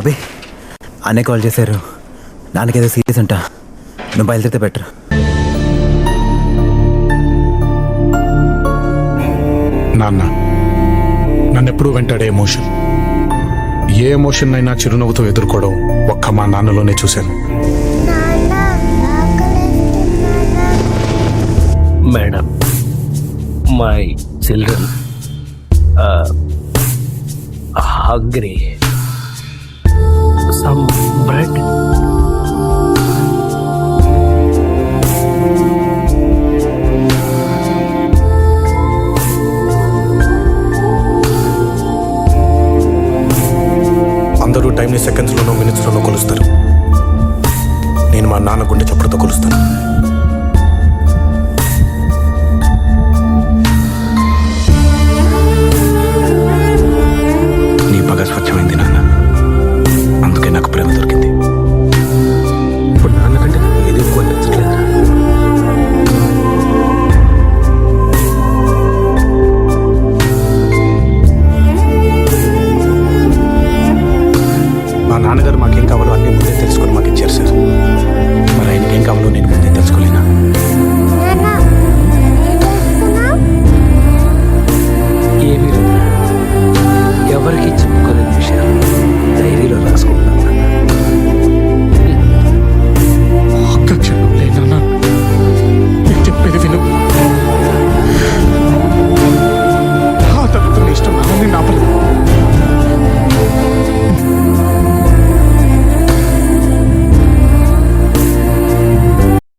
అబ్బే అనే కాల్ చేశారు, నాన్నకేదో సీరియస్ అంట, నువ్వు బయలుదేరితే బెటర్. నాన్న నన్నెప్పుడూ వెంటాడే ఎమోషన్, ఏ ఎమోషన్ అయినా చిరునవ్వుతో ఎదుర్కోవడం ఒక్క మా నాన్నలోనే చూశాను. Madam, my children hungry. Some bread. అందరూ టైంని సెకండ్స్లోనో మినిట్స్లోనో కొలుస్తారు. నేను మా నాన్న గుండె చప్పుడుతో కొలుస్తాను.